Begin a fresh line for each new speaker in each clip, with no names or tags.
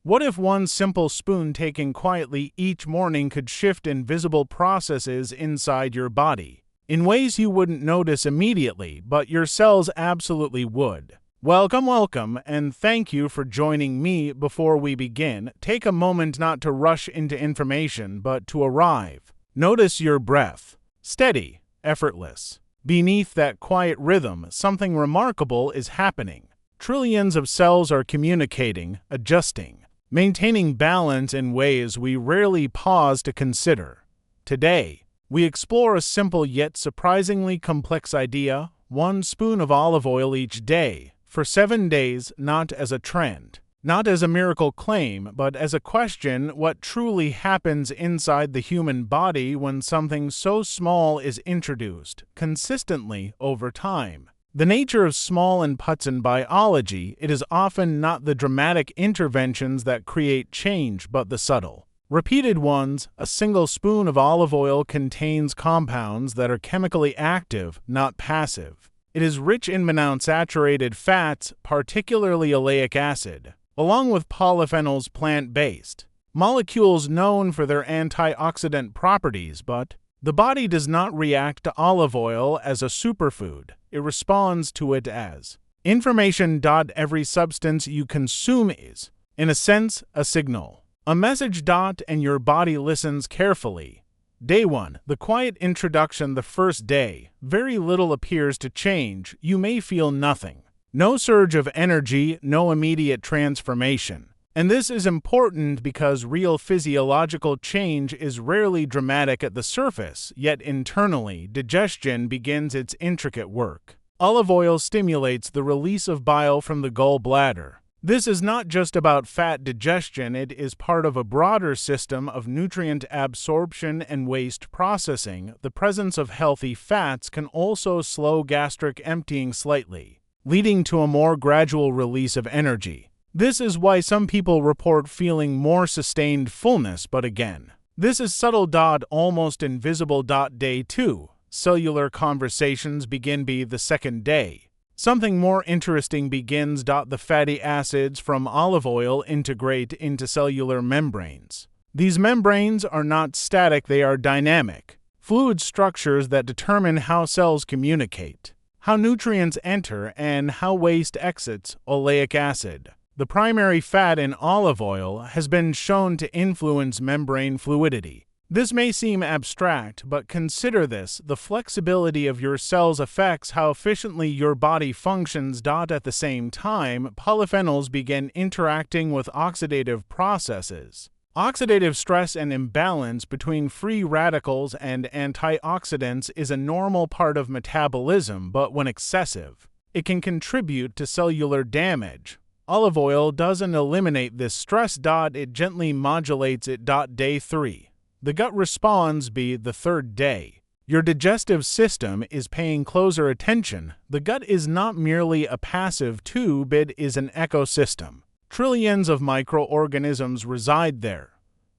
What if one simple spoon taken quietly each morning could shift invisible processes inside your body, in ways you wouldn't notice immediately, but your cells absolutely would? Welcome, and thank you for joining me. Before we begin, take a moment not to rush into information, but to arrive. Notice your breath. Steady, effortless. Beneath that quiet rhythm, something remarkable is happening. Trillions of cells are communicating, adjusting, maintaining balance in ways we rarely pause to consider. Today, we explore a simple yet surprisingly complex idea: 1 spoon of olive oil each day, for 7 days, not as a trend, not as a miracle claim, but as a question: what truly happens inside the human body when something so small is introduced, consistently, over time? The nature of small inputs in biology, it is often not the dramatic interventions that create change, but the subtle, repeated ones. A single spoon of olive oil contains compounds that are chemically active, not passive. It is rich in monounsaturated fats, particularly oleic acid, along with polyphenols, plant-based molecules known for their antioxidant properties, but the body does not react to olive oil as a superfood. It responds to it as information. Every substance you consume is, in a sense, a signal, a message. And your body listens carefully. Day 1. The quiet introduction. The first day, very little appears to change. You may feel nothing. No surge of energy, no immediate transformation. And this is important because real physiological change is rarely dramatic at the surface, yet internally, digestion begins its intricate work. Olive oil stimulates the release of bile from the gallbladder. This is not just about fat digestion, it is part of a broader system of nutrient absorption and waste processing. The presence of healthy fats can also slow gastric emptying slightly, leading to a more gradual release of energy. This is why some people report feeling more sustained fullness, but again, this is subtle. Almost invisible. Day 2. Cellular conversations begin. The second day, something more interesting begins. The fatty acids from olive oil integrate into cellular membranes. These membranes are not static, they are dynamic, fluid structures that determine how cells communicate, how nutrients enter, and how waste exits. Oleic acid, the primary fat in olive oil, has been shown to influence membrane fluidity. This may seem abstract, but consider this: the flexibility of your cells affects how efficiently your body functions. At the same time, polyphenols begin interacting with oxidative processes. Oxidative stress and imbalance between free radicals and antioxidants is a normal part of metabolism, but when excessive, it can contribute to cellular damage. Olive oil doesn't eliminate this stress. It gently modulates it. Day 3. The gut responds. The third day, your digestive system is paying closer attention. The gut is not merely a passive tube, it is an ecosystem. Trillions of microorganisms reside there,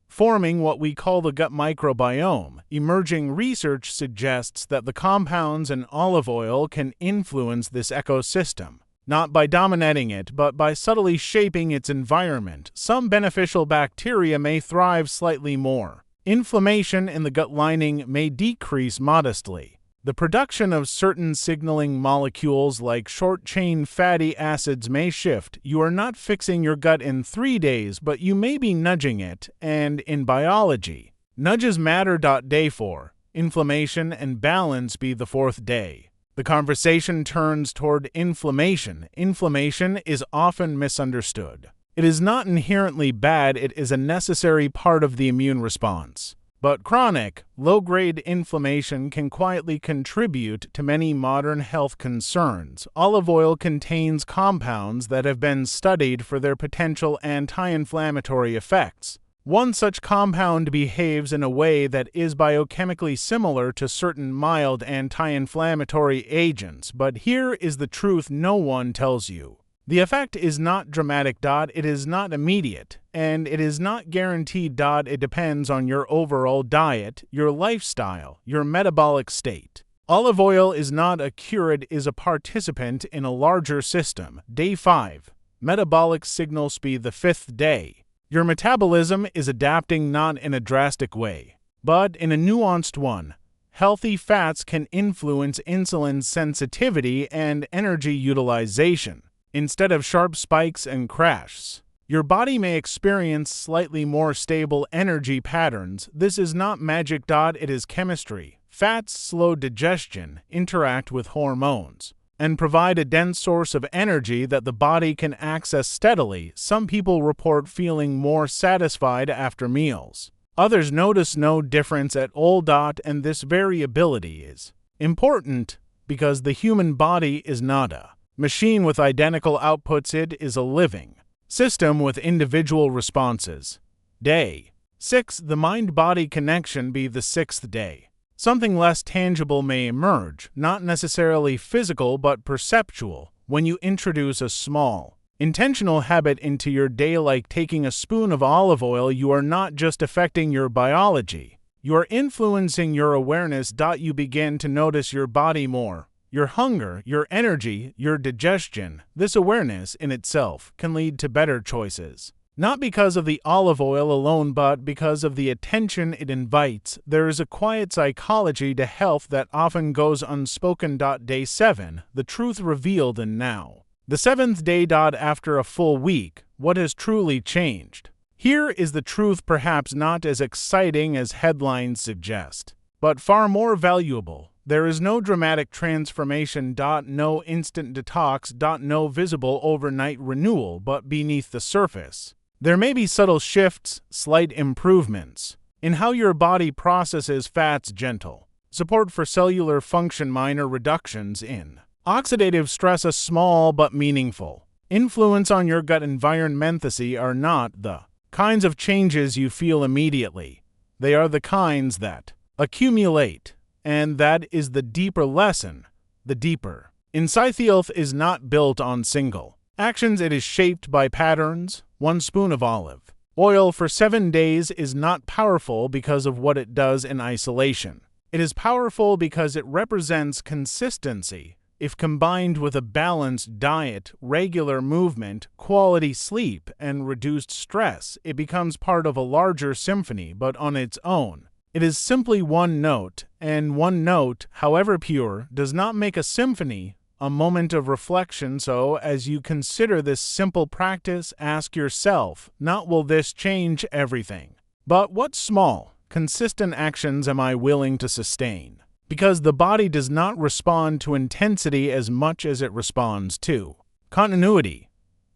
forming what we call the gut microbiome. Emerging research suggests that the compounds in olive oil can influence this ecosystem, not by dominating it, but by subtly shaping its environment. Some beneficial bacteria may thrive slightly more. Inflammation in the gut lining may decrease modestly. The production of certain signaling molecules like short-chain fatty acids may shift. You are not fixing your gut in 3 days, but you may be nudging it, and in biology, nudges matter. Day 4. Inflammation and balance. The fourth day, the conversation turns toward inflammation. Inflammation is often misunderstood. It is not inherently bad, it is a necessary part of the immune response. But chronic, low-grade inflammation can quietly contribute to many modern health concerns. Olive oil contains compounds that have been studied for their potential anti-inflammatory effects. One such compound behaves in a way that is biochemically similar to certain mild anti-inflammatory agents, but here is the truth no one tells you. The effect is not dramatic. It is not immediate, and it is not guaranteed. It depends on your overall diet, your lifestyle, your metabolic state. Olive oil is not a cure, it is a participant in a larger system. Day 5. Metabolic signal. The fifth day, Your metabolism is adapting not in a drastic way, but in a nuanced one. Healthy fats can influence insulin sensitivity and energy utilization, instead of sharp spikes and crashes. Your body may experience slightly more stable energy patterns. This is not magic. It is chemistry. Fats slow digestion, interact with hormones, and provide a dense source of energy that the body can access steadily. Some people report feeling more satisfied after meals. Others notice no difference at all. And this variability is important because the human body is not a machine with identical outputs. It is a living system with individual responses. Day 6. The mind-body connection. Be the sixth day. Something less tangible may emerge, not necessarily physical but perceptual, when you introduce a small, intentional habit into your day like taking a spoon of olive oil. You are not just affecting your biology, you are influencing your awareness. You begin to notice your body more, your hunger, your energy, your digestion. This awareness in itself can lead to better choices. Not because of the olive oil alone, but because of the attention it invites. There is a quiet psychology to health that often goes unspoken. Day 7. The truth revealed in now. The seventh day. After a full week, what has truly changed? Here is the truth, perhaps not as exciting as headlines suggest, but far more valuable. There is no dramatic transformation. No instant detox. No visible overnight renewal, but beneath the surface, there may be subtle shifts, slight improvements in how your body processes fats, gentle support for cellular function, minor reductions in oxidative stress, a small but meaningful influence on your gut environment. These are not the kinds of changes you feel immediately. They are the kinds that accumulate, and that is the deeper lesson. The deeper insight. Health is not built on single actions. It is shaped by patterns. 1 spoon of olive oil for 7 days is not powerful because of what it does in isolation. It is powerful because it represents consistency. If combined with a balanced diet, regular movement, quality sleep, and reduced stress, it becomes part of a larger symphony. But on its own, it is simply one note, and one note, however pure, does not make a symphony. A moment of reflection. So, as you consider this simple practice, ask yourself, not will this change everything, but what small, consistent actions am I willing to sustain? Because the body does not respond to intensity as much as it responds to continuity.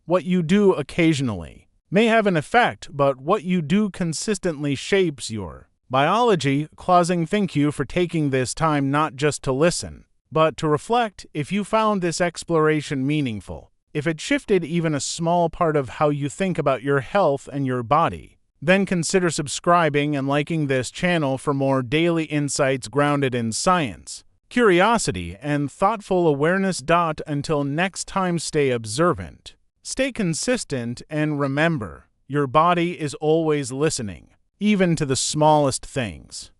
What you do occasionally may have an effect, but what you do consistently shapes your biology. Closing. Thank you for taking this time not just to listen, but to reflect. If you found this exploration meaningful, if it shifted even a small part of how you think about your health and your body, then consider subscribing and liking this channel for more daily insights grounded in science, curiosity, and thoughtful awareness. Until next time, stay observant, stay consistent, and remember, your body is always listening, even to the smallest things.